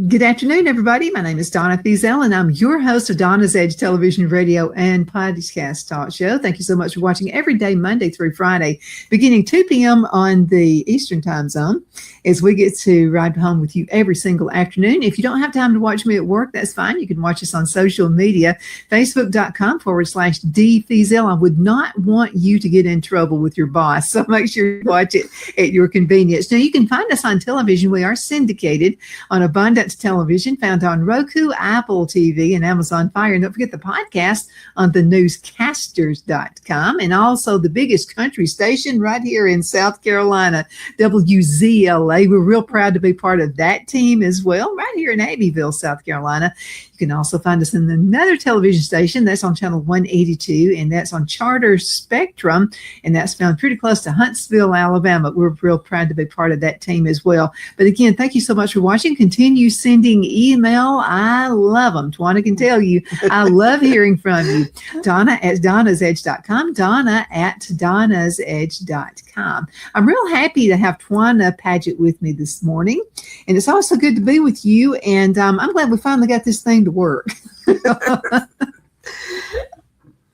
Good afternoon, everybody. My name is Donna Feazell, and I'm your host of Donna's Edge Television, Radio, and Podcast Talk Show. Thank you so much for watching every day, Monday through Friday, beginning 2 p.m. on the Eastern Time Zone, as we get to ride home with you every single afternoon. If you don't have time to watch me at work, that's fine. You can watch us on social media, facebook.com/D Feazell. I would not want you to get in trouble with your boss, so make sure you watch it at your convenience. Now, you can find us on television. We are syndicated on Abundance Television, found on Roku, Apple TV, and Amazon Fire. And don't forget the podcast on thenewscasters.com, and also the biggest country station right here in South Carolina, WZLA. We're real proud to be part of that team as well, right here in Abbeville, South Carolina. You can also find us in another television station that's on channel 182, and that's on Charter Spectrum, and that's found pretty close to Huntsville, Alabama. We're real proud to be part of that team as well. But again, thank you so much for watching. Continue sending email. I love them. Twanna can tell you, I love hearing from you. Donna at donnasedge.com, Donna at donnasedge.com. I'm real happy to have Twanna Padgett with me this morning, and it's always so good to be with you, and I'm glad we finally got this thing to work.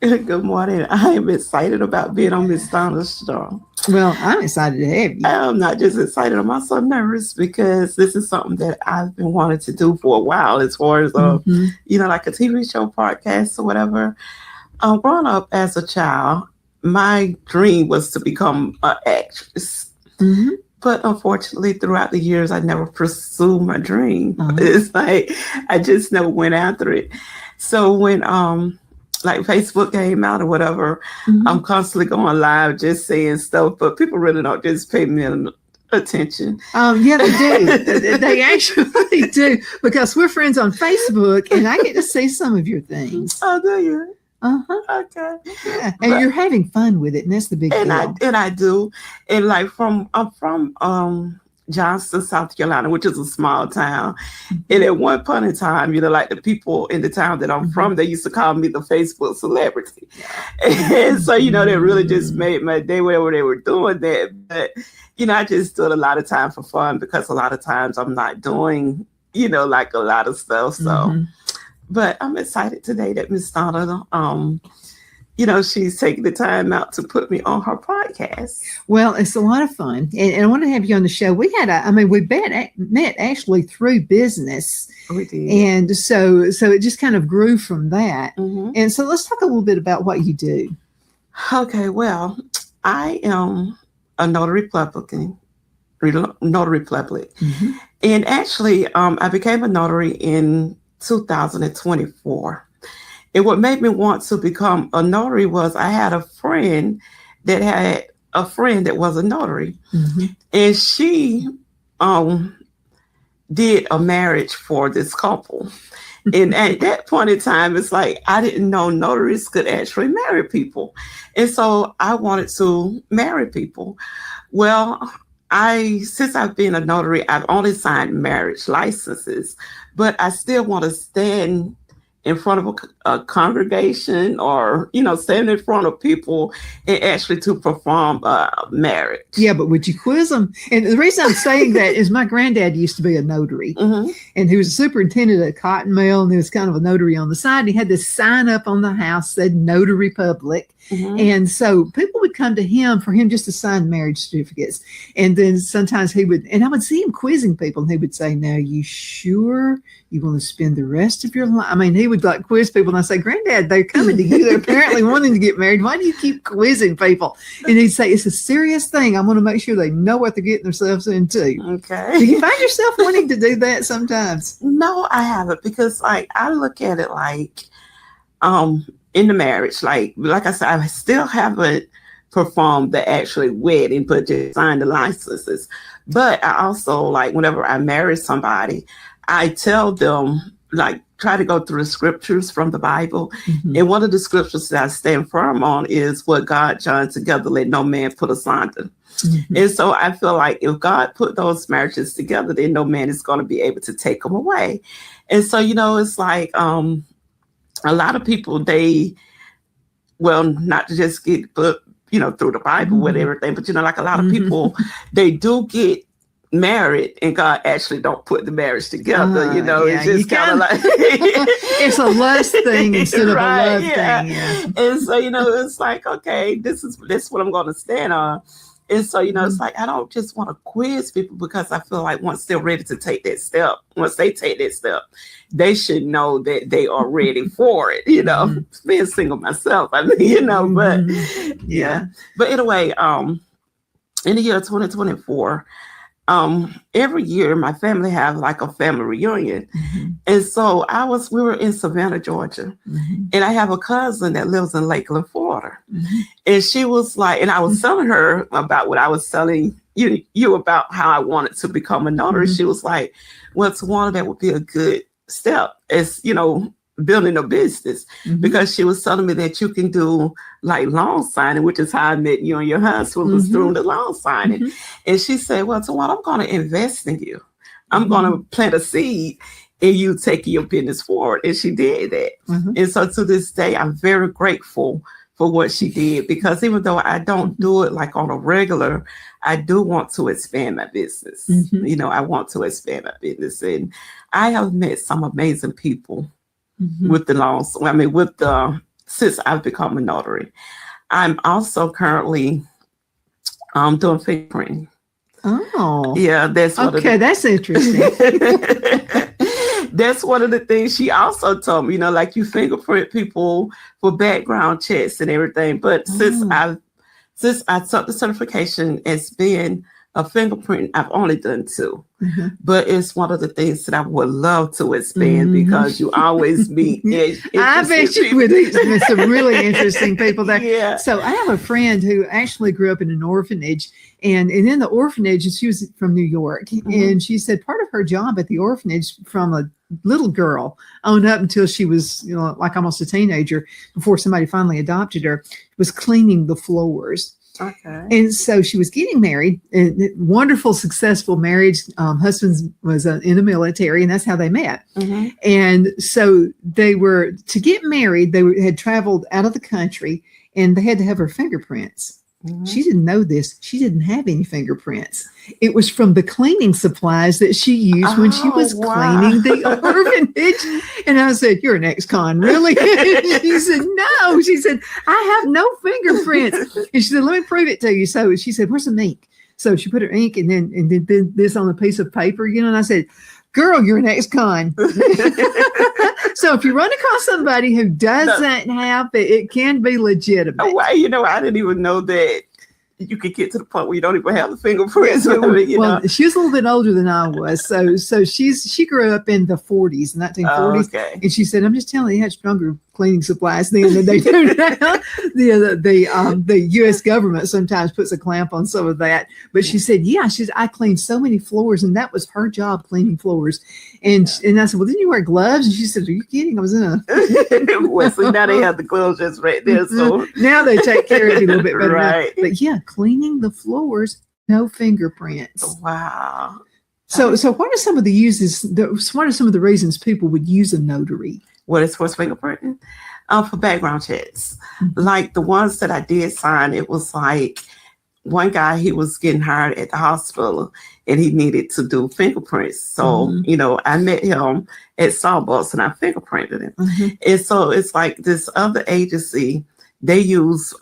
Good morning. I am excited about being on Miss Donna's show. Well, I'm excited to have you. I'm not just excited. I'm also nervous because this is something that I've been wanting to do for a while, as far as, like a TV show, podcast, or whatever. Growing up as a child, my dream was to become an actress. But unfortunately, throughout the years, I never pursued my dream. It's like I just never went after it. So when like Facebook came out or whatever, I'm constantly going live just saying stuff, but people really don't just pay me attention. Yeah, they do. They actually do, because we're friends on Facebook, and I get to see some of your things. Oh, do you? Okay. Yeah. And you're having fun with it, and that's the big deal. I do. And like I'm from Johnston, South Carolina, which is a small town. And at one point in time, like the people in the town that I'm from, they used to call me the Facebook celebrity. And so, they really just made my day whenever they were doing that. But, I just do it a lot of time for fun, because a lot of times I'm not doing, like a lot of stuff. So, but I'm excited today that Miss Donna, she's taking the time out to put me on her podcast. Well, it's a lot of fun. And I want to have you on the show. We met actually through business. We did. And so it just kind of grew from that. And so let's talk a little bit about what you do. Okay, well, I am a Notary Public. And actually, I became a notary in 2024. And what made me want to become a notary was I had a friend that was a notary. And she did a marriage for this couple. And at that point in time, it's like, I didn't know notaries could actually marry people. And so I wanted to marry people. Well, since I've been a notary, I've only signed marriage licenses, but I still want to stand in front of a congregation, or, stand in front of people and actually to perform marriage. Yeah, but would you quiz them? And the reason I'm saying that is my granddad used to be a notary, and he was a superintendent at a cotton mill, and he was kind of a notary on the side. And he had this sign up on the house said Notary Public. And so people would come to him for him just to sign marriage certificates. And then sometimes I would see him quizzing people, and he would say, "Now, you sure you want to spend the rest of your life?" I mean, he would like quiz people, and I say, "Granddad, they're coming to you. They're apparently wanting to get married. Why do you keep quizzing people?" And he'd say, "It's a serious thing. I want to make sure they know what they're getting themselves into." Okay. Do you find yourself wanting to do that sometimes? No, I haven't, because I look at it like, in the marriage, like I said, I still haven't performed the actual wedding, but just signed the licenses. But I also, like, whenever I marry somebody, I tell them, like, try to go through the scriptures from the Bible. Mhm. And one of the scriptures that I stand firm on is what God joined together, let no man put asunder. Mhm. And so I feel like if God put those marriages together, then no man is going to be able to take them away. And so, it's like a lot of people, not to just get put, through the Bible with everything, but, like a lot of people, they do get married and God actually don't put the marriage together. It's just kind of like it's a lust thing instead of a love thing. Yeah. And so, it's like, okay, this is what I'm going to stand on. And so, it's like, I don't just want to quiz people, because I feel like once they're ready to take that step, they should know that they are ready for it, being single myself, but yeah. But anyway, in the year 2024, every year my family have like a family reunion. And so we were in Savannah, Georgia, and I have a cousin that lives in Lakeland, Florida. And she was like, and I was telling her about what I was telling you about how I wanted to become a notary. She was like, well, Twanna, that would be a good step as, building a business, because she was telling me that you can do like loan signing, which is how I met you and your husband, was through the loan signing. And she said, well, Twanna, I'm going to invest in you. I'm going to plant a seed in you taking your business forward. And she did that. And so to this day, I'm very grateful for what she did, because even though I don't do it like on a regular, I do want to expand my business. I want to expand my business. And I have met some amazing people with the loans. Since I've become a notary. I'm also currently doing fingerprinting. Oh, yeah, that's that's interesting. That's one of the things she also told me. Like, you fingerprint people for background checks and everything. But since I took the certification as being a fingerprint, I've only done 2. But it's one of the things that I would love to expand, because you always meet. I bet you would meet some really interesting people there. Yeah. So I have a friend who actually grew up in an orphanage, and in the orphanage, she was from New York, and she said part of her job at the orphanage, from a little girl on up until she was, like almost a teenager, before somebody finally adopted her, was cleaning the floors. Okay. And so she was getting married, and wonderful, successful marriage. Husband was in the military, and that's how they met. And so they were to get married. They had traveled out of the country, and they had to have her fingerprints. She didn't know this. She didn't have any fingerprints. It was from the cleaning supplies that she used when she was cleaning the orphanage. And I said, "You're an ex-con, really?" She said, "No." She said, "I have no fingerprints." And she said, "Let me prove it to you." So she said, "Where's some ink?" So she put her ink and then did this on a piece of paper, and I said, "Girl, you're an ex-con." So if you run across somebody who doesn't have it can be legitimate. Oh, I didn't even know that you could get to the point where you don't even have the fingerprints. She was a little bit older than I was, so she grew up in the 40s, 1940s, and she said, "I'm just telling you, they had stronger cleaning supplies then than they do now." The U.S. government sometimes puts a clamp on some of that, but she said, I cleaned so many floors, and that was her job, cleaning floors. And I said, "Well, didn't you wear gloves?" And she said, "Are you kidding? I was in a." Well, so now they have the gloves just right there. So now they take care of you a little bit better. Right. But yeah, cleaning the floors, no fingerprints. Wow. So what are some of the uses? What are some of the reasons people would use a notary? What is for fingerprinting? For background checks. Like the ones that I did sign, it was like one guy, he was getting hired at the hospital and he needed to do fingerprints. So, I met him at Starbucks and I fingerprinted him. And so it's like this other agency, they use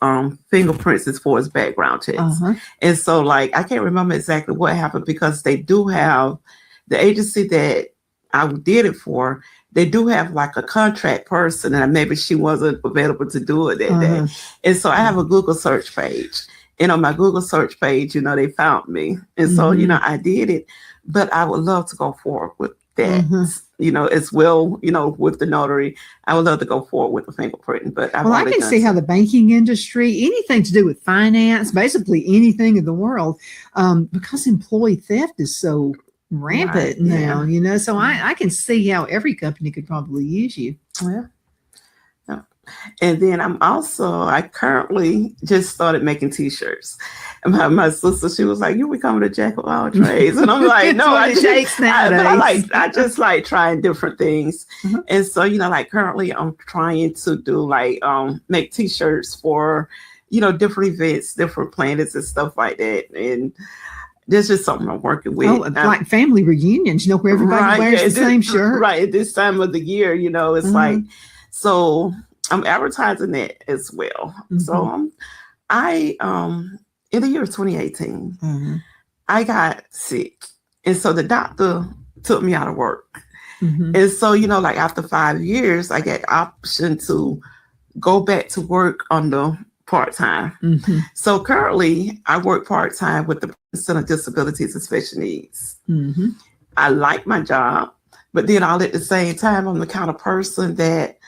fingerprints as far as background checks. And so like, I can't remember exactly what happened, because they do have the agency that I did it for. They do have like a contract person, and maybe she wasn't available to do it that day. And so I have a Google search page. And on my Google search page, they found me. And so, I did it. But I would love to go forward with that, as well, with the notary. I would love to go forward with the fingerprinting. But I can see how the banking industry, anything to do with finance, basically anything in the world, because employee theft is so rampant now, so I can see how every company could probably use you. Yeah. And then I currently just started making t-shirts. And my sister, she was like, "You becoming a jack of all trades?" And I'm like, "No, I just like trying different things." Mm-hmm. And so, like currently I'm trying to do make t-shirts for, different events, different planets and stuff like that. And this is something I'm working with. Like family reunions, where everybody wears the same shirt. Right. At this time of the year, it's like, so I'm advertising that as well. Mm-hmm. So in the year of 2018, I got sick. And so the doctor took me out of work. Mm-hmm. And so, after 5 years, I get option to go back to work on the part-time. Mm-hmm. So currently I work part-time with the Center of Disabilities and Special Needs. Mm-hmm. I like my job, but then all at the same time, I'm the kind of person that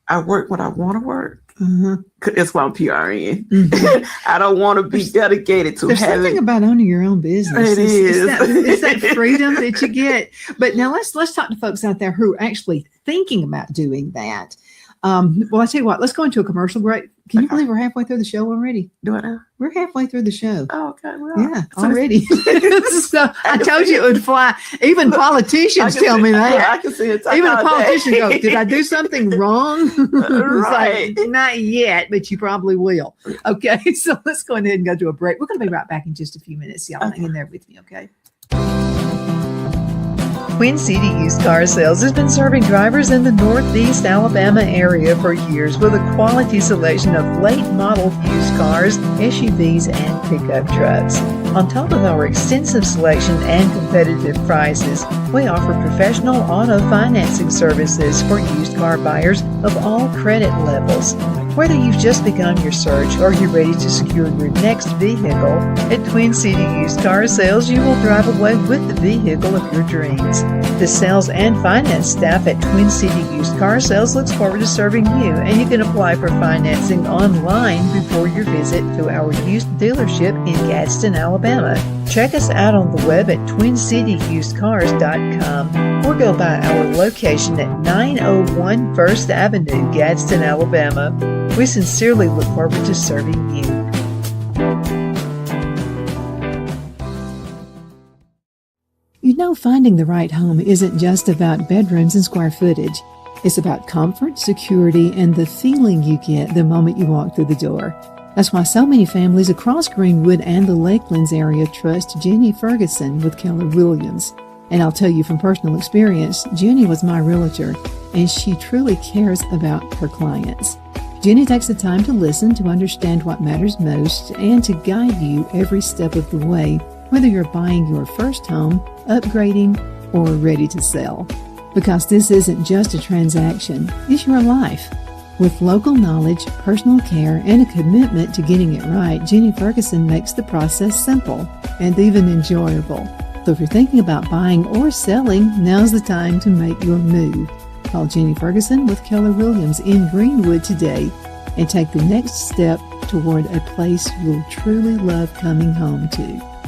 I work when I want to work. Mm-hmm. That's why I'm PRN. Mm-hmm. I don't want to be dedicated to There's something about owning your own business. It's that freedom that you get. But now let's talk to folks out there who are actually thinking about doing that. Well, I tell you what, let's go into a commercial break. Can you believe we're halfway through the show already? Do it now? We're halfway through the show. Oh, okay. Well, yeah, already. So I told you it would fly. Even politicians tell me that. Yeah, I can see it. Even a politician goes, "Did I do something wrong?" Right. Like, not yet, but you probably will. Okay, so let's go ahead and go to a break. We're going to be right back in just a few minutes. Y'all hang in there with me, okay? Twin City Used Car Sales has been serving drivers in the Northeast Alabama area for years with a quality selection of late model used cars, SUVs, and pickup trucks. On top of our extensive selection and competitive prices, we offer professional auto financing services for used car buyers of all credit levels. Whether you've just begun your search or you're ready to secure your next vehicle, at Twin City Used Car Sales, you will drive away with the vehicle of your dreams. The sales and finance staff at Twin City Used Car Sales looks forward to serving you, and you can apply for financing online before your visit to our used dealership in Gadsden, Alabama. Check us out on the web at twincityusedcars.com or go by our location at 901 First Avenue, Gadsden, Alabama. We sincerely look forward to serving you. Finding the right home isn't just about bedrooms and square footage. It's about comfort, security, and the feeling you get the moment you walk through the door. That's why so many families across Greenwood and the Lakelands area trust Jenny Ferguson with Keller Williams. And I'll tell you from personal experience, Jenny was my realtor, and she truly cares about her clients. Jenny takes the time to listen, to understand what matters most, and to guide you every step of the way, whether you're buying your first home, upgrading, or ready to sell. Because this isn't just a transaction, it's your life. With local knowledge, personal care, and a commitment to getting it right, Jenny Ferguson makes the process simple and even enjoyable. So if you're thinking about buying or selling, now's the time to make your move. Call Jenny Ferguson with Keller Williams in Greenwood today and take the next step toward a place you'll truly love coming home to.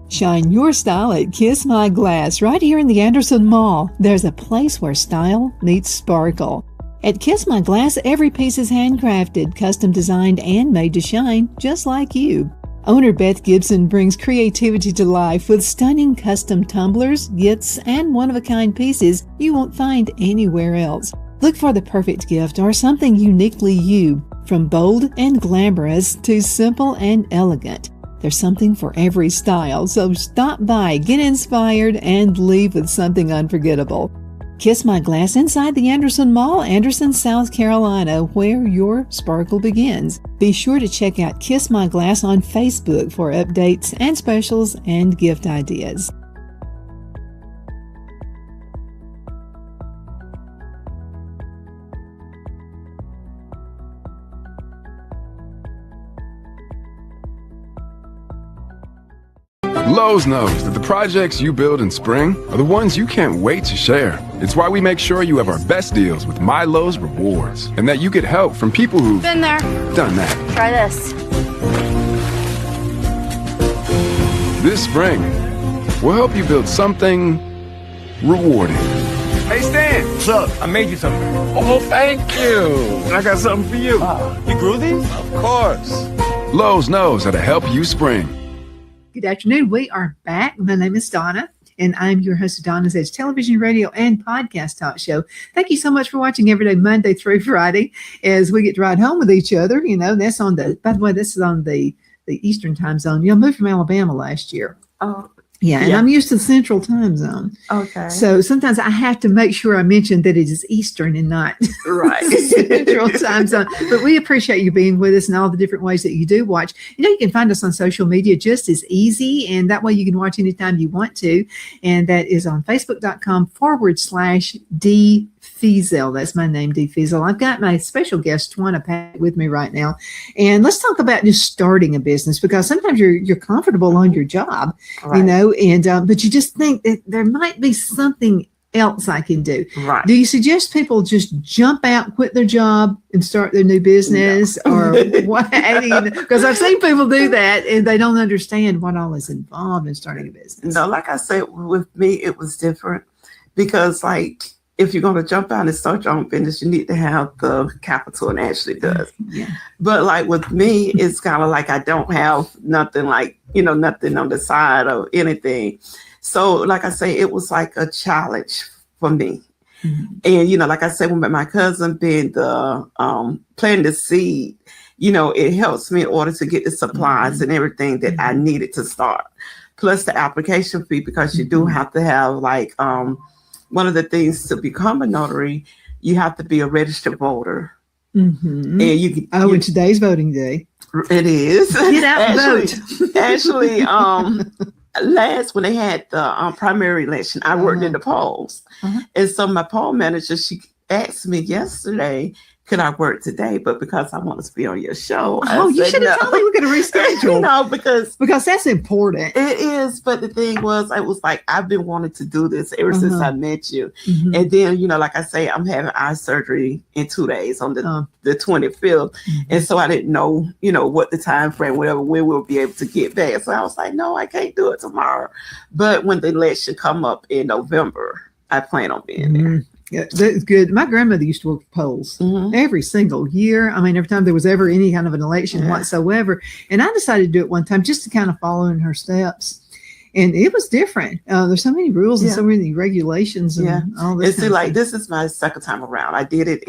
Shine your style at Kiss My Glass right here in the Anderson Mall. There's a place where style meets sparkle. At Kiss My Glass, every piece is handcrafted, custom designed, and made to shine just like you. Owner Beth Gibson brings creativity to life with stunning custom tumblers, gifts, and one-of-a-kind pieces you won't find anywhere else. Look for the perfect gift or something uniquely you, from bold and glamorous to simple and elegant. There's something for every style, so stop by, get inspired, and leave with something unforgettable. Kiss My Glass inside the Anderson Mall, Anderson, South Carolina, where your sparkle begins. Be sure to check out Kiss My Glass on Facebook for updates and specials and gift ideas. Lowe's knows that the projects you build in spring are the ones you can't wait to share. It's why we make sure you have our best deals with My Lowe's Rewards, and that you get help from people who've been there, done that. Try this. This spring, we'll help you build something rewarding. Hey, Stan. What's up? I made you something. Oh, thank you. And I got something for you. You grew these? Of course. Lowe's knows how to help you spring. Good afternoon. We are back. My name is Donna, and I'm your host of Donna's Edge television, radio, and podcast talk show. Thank you so much for watching every day, Monday through Friday, as we get to ride home with each other. You know, that's on the, by the way, this is on the Eastern time zone. You know, I moved from Alabama last year. Oh, Yeah, and I'm used to the Central time zone. okay. So sometimes I have to make sure I mention that it is Eastern and not Right. Central time zone. But we appreciate you being with us and all the different ways that you do watch. You know, you can find us on social media just as easy, and that way you can watch anytime you want to. And that is on Facebook.com/D Feazell. That's my name, D Feazell. I've got my special guest, Twanna Padgett, with me right now. And let's talk about just starting a business, because sometimes you're comfortable on your job, Right. you know, and but you just think that there might be something else I can do. Right. Do you suggest people just jump out, quit their job, and start their new business, or what? Because I've seen people do that, and they don't understand what all is involved in starting a business. No, like I said, with me, it was different because, like, if you're going to jump out and start your own business, you need to have the capital, and actually does. Yeah. But like with me, it's kind of like I don't have nothing, like, you know, nothing on the side or anything. So like I say, it was like a challenge for me. Mhm. And, you know, like I said, with my cousin being the planting the seed, you know, it helps me in order to get the supplies and everything that I needed to start. Plus the application fee, because you do have to have, like, one of the things to become a notary, you have to be a registered voter. Mhm. And you can, Oh, and today's voting day. it is. Get out and actually, vote. actually, last when they had the primary election, I worked in the polls. Uh-huh. And so my poll manager, she asked me yesterday, could I work today? But because I wanted to be on your show, Oh, you should have told me we could have rescheduled. No, because that's important. it is. But the thing was, I was like, I've been wanting to do this ever since I met you. Mhm. And then, you know, like I say, I'm having eye surgery in 2 days on the 25th. And so I didn't know, you know, what the time frame, whatever, when we'll be able to get back. So I was like, no, I can't do it tomorrow. But when the election come up in November, I plan on being there. Mhm. Yeah, that's good. My grandmother used to work polls Mhm. every single year. I mean, every time there was ever any kind of an election whatsoever. And I decided to do it one time just to kind of follow in her steps. And it was different. There's so many rules and so many regulations and all this. And see, like, this is my second time around. I did it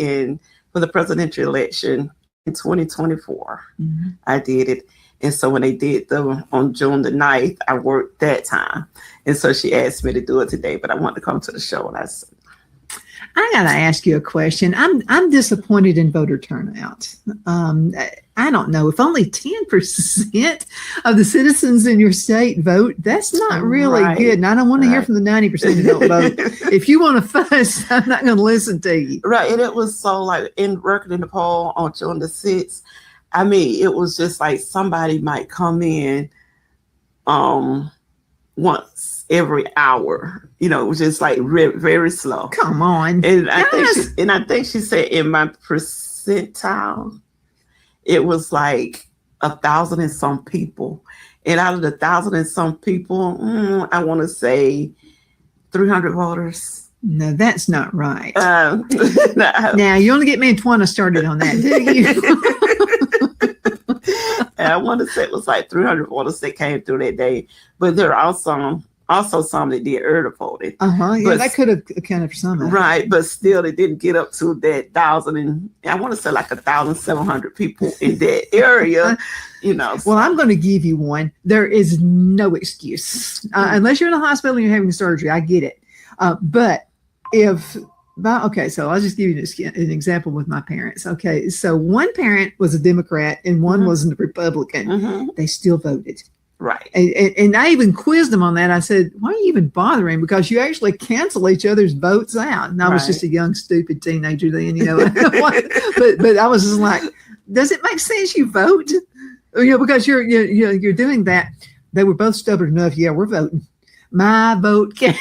for the presidential election in 2024. Mhm. I did it. And so when they did on June the 9th, I worked that time. And so she asked me to do it today, but I wanted to come to the show. And I said, I got to ask you a question. I'm disappointed in voter turnout. I don't know. If only 10% of the citizens in your state vote, that's not really good. And I don't want to hear from the 90% who don't vote. If you want to fuss, I'm not going to listen to you. Right. And it was so, like, in working in the poll on June the 6th, I mean, it was just like somebody might come in once every hour. You know, it was just like very slow. Come on. And I think she said in my percentile, it was like 1,000 and some people. And out of the 1,000 and some people, I want to say 300 voters. No, that's not right. No. Now, you only get me and Twanna started on that, do you? And I want to say it was like 300 voters that came through that day. But there are also some that did early voting. Yeah, But- that could have accounted for some of it. Right, but still, it didn't get up to that 1,000, and I want to say like 1,700 people in that area. You know. Well, I'm going to give you one. There is no excuse unless you're in a hospital and you're having surgery. I get it, but so I'll just give you an example with my parents. Okay, so one parent was a Democrat and one was a Republican. They still voted. Right. And I even quizzed them on that. I said, why are you even bothering? Because you actually cancel each other's votes out. And I was just a young, stupid teenager then, you know. but I was just like, does it make sense you vote? You know, because you're doing that. They were both stubborn enough. Yeah, we're voting. My vote counts.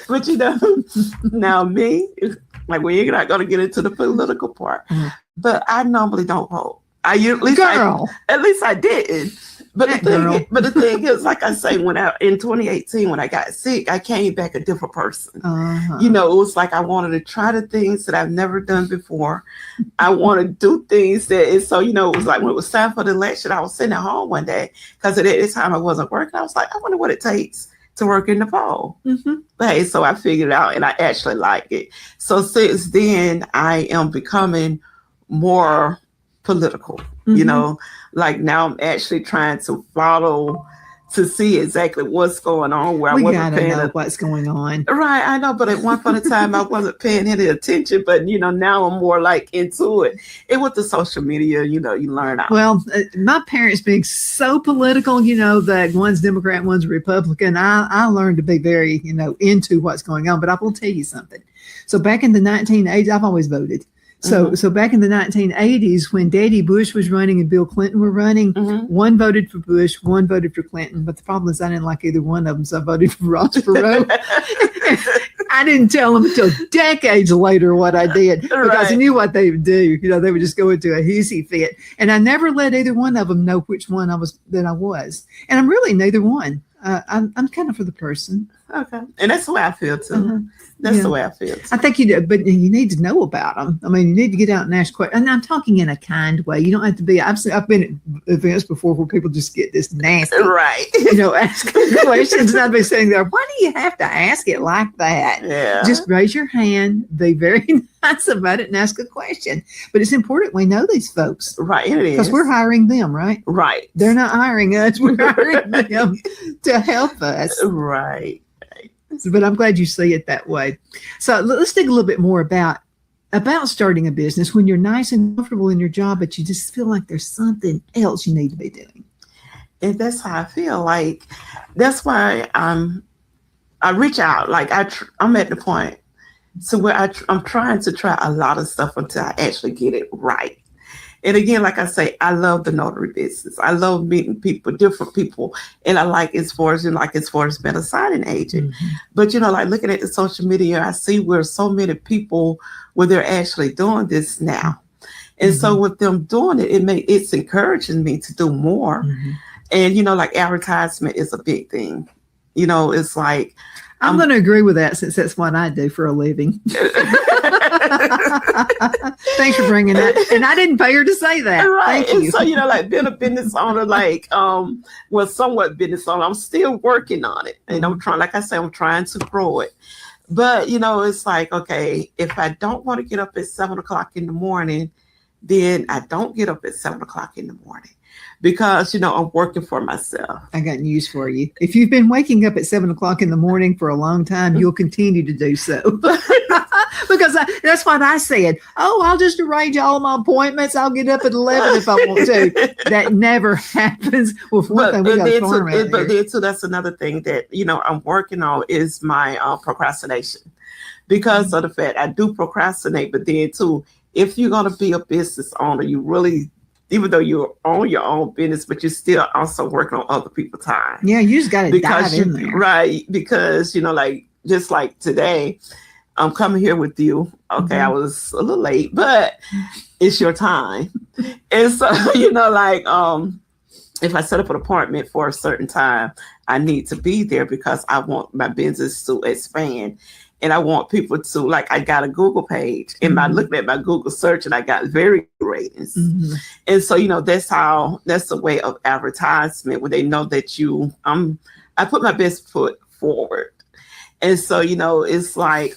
But you know, now me, like, we're not going to get into the political part, but I normally don't vote. At least I didn't. But the thing is, like I say, in 2018, when I got sick, I came back a different person. You know, it was like I wanted to try the things that I've never done before. I want to do things that is so, you know, it was like when it was time for the election, I was sitting at home one day because at this time I wasn't working. I was like, I wonder what it takes to work in the fall. But hey, so I figured it out and I actually like it. So since then, I am becoming more political. You know, like now I'm actually trying to follow to see exactly what's going on. Where we I wasn't gotta paying know what's going on. Right, I know, but at one point in time I wasn't paying any attention. But you know, now I'm more like into it. And with the social media, you know, you learn out. Well, my parents being so political, you know, that one's Democrat, one's Republican, I learned to be very, you know, into what's going on. But I will tell you something. So back in the 1980s, I've always voted. So back in the 1980s, when Daddy Bush was running and Bill Clinton were running, one voted for Bush, one voted for Clinton. But the problem is I didn't like either one of them, so I voted for Ross Perot. I didn't tell them until decades later what I did because I knew what they would do. You know, they would just go into a hissy fit. And I never let either one of them know which one I was. And I'm really neither one. I'm kind of for the person. Okay. And that's the way I feel too. That's the way I feel too. I think you do, but you need to know about them. I mean, you need to get out and ask questions. And I'm talking in a kind way. You don't have to be. I've been at events before where people just get this nasty, right? You know, asking questions. And I'd be sitting there. Why do you have to ask it like that? Yeah. Just raise your hand. Be very nice about it and ask a question. But it's important we know these folks, right? It is because we're hiring them, right? Right. They're not hiring us. We're hiring them to help us, right? But I'm glad you see it that way. So let's think a little bit more about starting a business when you're nice and comfortable in your job, but you just feel like there's something else you need to be doing. And that's how I feel. Like that's why I reach out. Like I'm at the point so where I'm trying to try a lot of stuff until I actually get it right. And again, like I say, I love the notary business. I love meeting people, different people. And I like as far as being a signing agent. But, you know, like looking at the social media, I see where so many people, where they're actually doing this now. And so with them doing it, it's encouraging me to do more. And, you know, like advertisement is a big thing. You know, it's like, I'm going to agree with that since that's what I do for a living. Thanks for bringing that. And I didn't pay her to say that. Right. Thank you. And so, you know, like being a business owner, like, somewhat business owner, I'm still working on it. And I'm trying to grow it. But, you know, it's like, okay, if I don't want to get up at 7:00 in the morning, then I don't get up at 7:00 in the morning. Because, you know, I'm working for myself. I got news for you. If you've been waking up at 7:00 in the morning for a long time, you'll continue to do so. Because that's what I said. Oh, I'll just arrange all of my appointments. I'll get up at 11 if I want to. That never happens. Well, for one thing, we got a farm out here. But then too, that's another thing that, you know, I'm working on is my procrastination. Because of the fact I do procrastinate, but then too, if you're going to be a business owner, you really, even though you own your own business, but you're still also working on other people's time. Yeah, you just got to dive in there. Right. Because, you know, like, just like today, I'm coming here with you. Okay, I was a little late, but it's your time. And so, you know, like, if I set up an appointment for a certain time, I need to be there because I want my business to expand. And I want people to, like, I got a Google page and by looking at my Google search and I got very good ratings. And so, you know, that's the way of advertisement when they know that I put my best foot forward. And so, you know, it's like,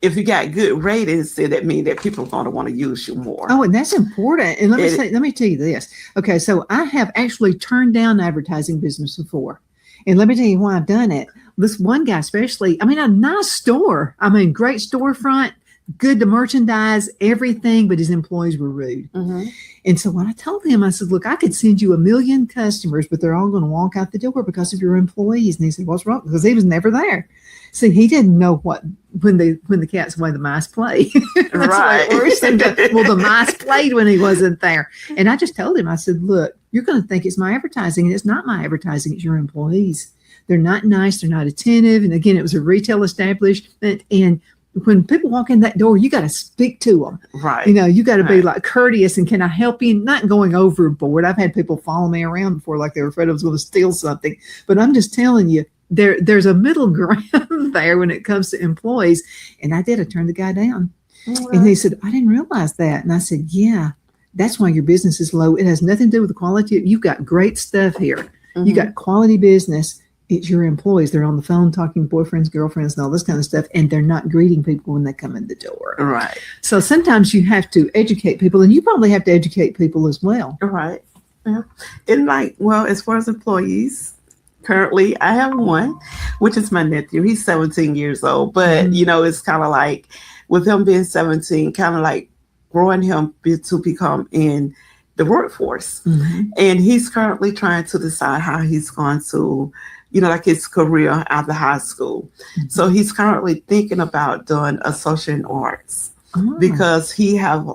if you got good ratings, then that means that people are going to want to use you more. Oh, and that's important. And let me tell you this. Okay, so I have actually turned down advertising business before. And let me tell you why I've done it. This one guy especially, I mean, a nice store. I mean, great storefront, good to merchandise, everything, but his employees were rude. And so when I told him, I said, look, I could send you 1 million customers, but they're all going to walk out the door because of your employees. And he said, what's wrong? Because he was never there. See, he didn't know what when the cat's away, the mice play. That's right. The way it works. And the mice played when he wasn't there. And I just told him, I said, look, you're going to think it's my advertising, and it's not my advertising. It's your employees. They're not nice. They're not attentive. And again, it was a retail establishment, and when people walk in that door, you got to speak to them. Right. You know, you got to be like courteous and can I help you? Not going overboard. I've had people follow me around before, like they were afraid I was going to steal something. But I'm just telling you, there's a middle ground there when it comes to employees. And I turned the guy down. And he said, I didn't realize that. And I said, yeah, that's why your business is low. It has nothing to do with the quality. You've got great stuff here. You got quality business. It's your employees. They're on the phone talking boyfriends, girlfriends, and all this kind of stuff. And they're not greeting people when they come in the door. Right. So sometimes you have to educate people, and you probably have to educate people as well. Right. Yeah. And as far as employees, currently I have one, which is my nephew. He's 17 years old. But, it's kind of like with him being 17, kind of like growing him to become in the workforce. And he's currently trying to decide how he's going to, like his career after high school. So he's currently thinking about doing a social and arts because he have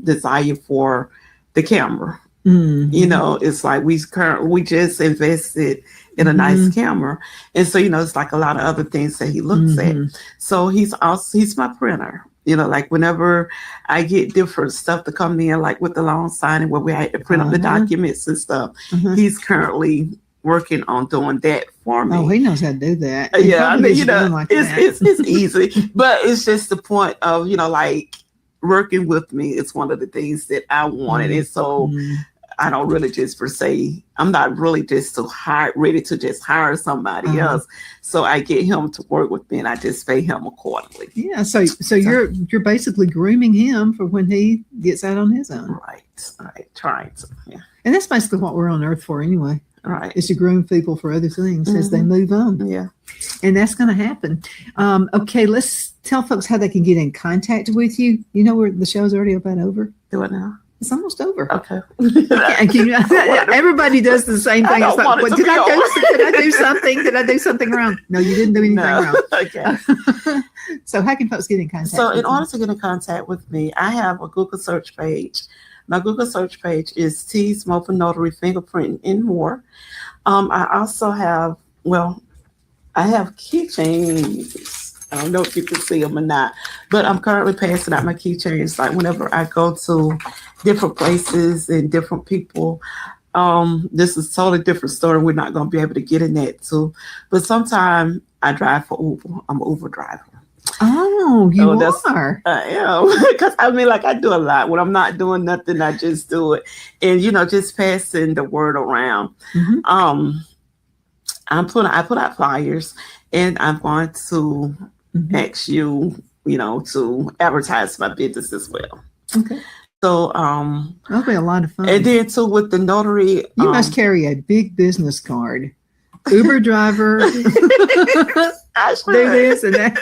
desire for the camera. It's like we just invested in a nice camera. And so, it's like a lot of other things that he looks at. So he's my printer. Like whenever I get different stuff to come in, like with the loan signing where we had to print up the documents and stuff, he's currently working on doing that for me. Oh, he knows how to do that. Yeah, I mean, it's easy, but it's just the point of, like working with me is one of the things that I wanted. And so I don't really just per se, I'm not really just ready to just hire somebody else. So I get him to work with me and I just pay him accordingly. Yeah. So you're basically grooming him for when he gets out on his own. Right. Trying to. Yeah. And that's basically what we're on earth for anyway. Right. Is to groom people for other things as they move on. Yeah. And that's going to happen. Okay. Let's tell folks how they can get in contact with you. You know where the show's already about over? Do it now. It's almost over. Okay. Everybody does the same thing. It's like, did I do something? Did I do something wrong? No, you didn't do anything wrong. Okay. So how can folks get in contact? So in order to get in contact with me, I have a Google search page. My Google search page is T's Mobile Notary Fingerprinting and more. I also have, I have keychains. I don't know if you can see them or not, but I'm currently passing out my keychains. Like whenever I go to different places and different people, this is a totally different story. We're not going to be able to get in that too. But sometimes I drive for Uber. I'm an Uber driver. Oh, you are? I am. Because I do a lot. When I'm not doing nothing, I just do it. And, just passing the word around. I put out flyers and I'm going to ask you, to advertise my business as well. Okay. So that'll be a lot of fun. And then too with the notary, you must carry a big business card. Uber driver. I do this and that.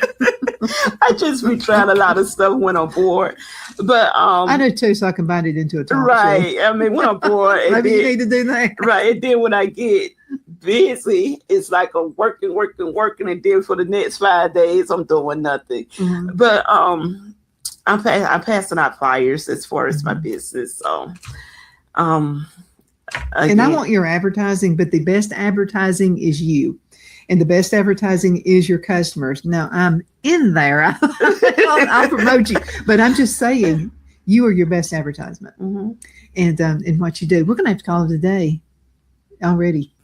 I just be trying a lot of stuff when I'm bored. But I do too, so I combine it into a talk right. show. I mean, when I'm bored, maybe you need to do that. Right. And then when I get busy, it's like I'm working, and then for the next 5 days I'm doing nothing. But I'm passing out flyers as far as my business. So again. And I want your advertising, but the best advertising is you. And the best advertising is your customers. Now, I'm in there. I'll promote you. But I'm just saying, you are your best advertisement. And in what you do. We're going to have to call it a day already.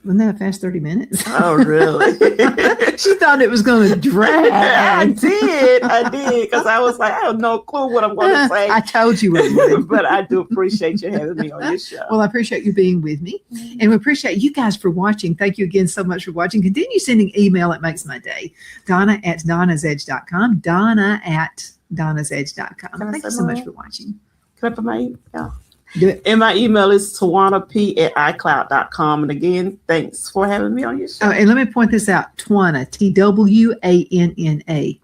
Wasn't that a fast 30 minutes? Oh, really? She thought it was going to drag. I did. Because I was like, I have no clue what I'm going to say. I told you it would. But I do appreciate you having me on your show. Well, I appreciate you being with me. And we appreciate you guys for watching. Thank you again so much for watching. Continue sending email. It makes my day. Donna@donnasedge.com. Donna@donnasedge.com. Thank you so much for watching. Can I put my email? Do it. And my email is TwannaP@iCloud.com. And again, thanks for having me on your show. Oh, and let me point this out. Twanna, TWANNA.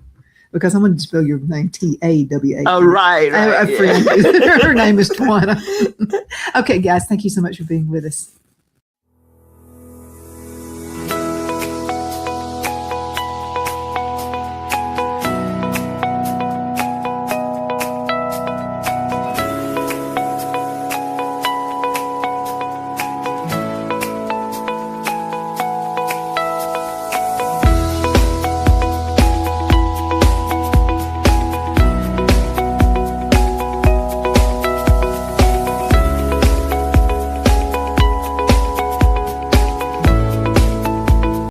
Because I'm going to spell your name TAWA. Oh, right. A friend. Her name is Twanna. Okay, guys, thank you so much for being with us.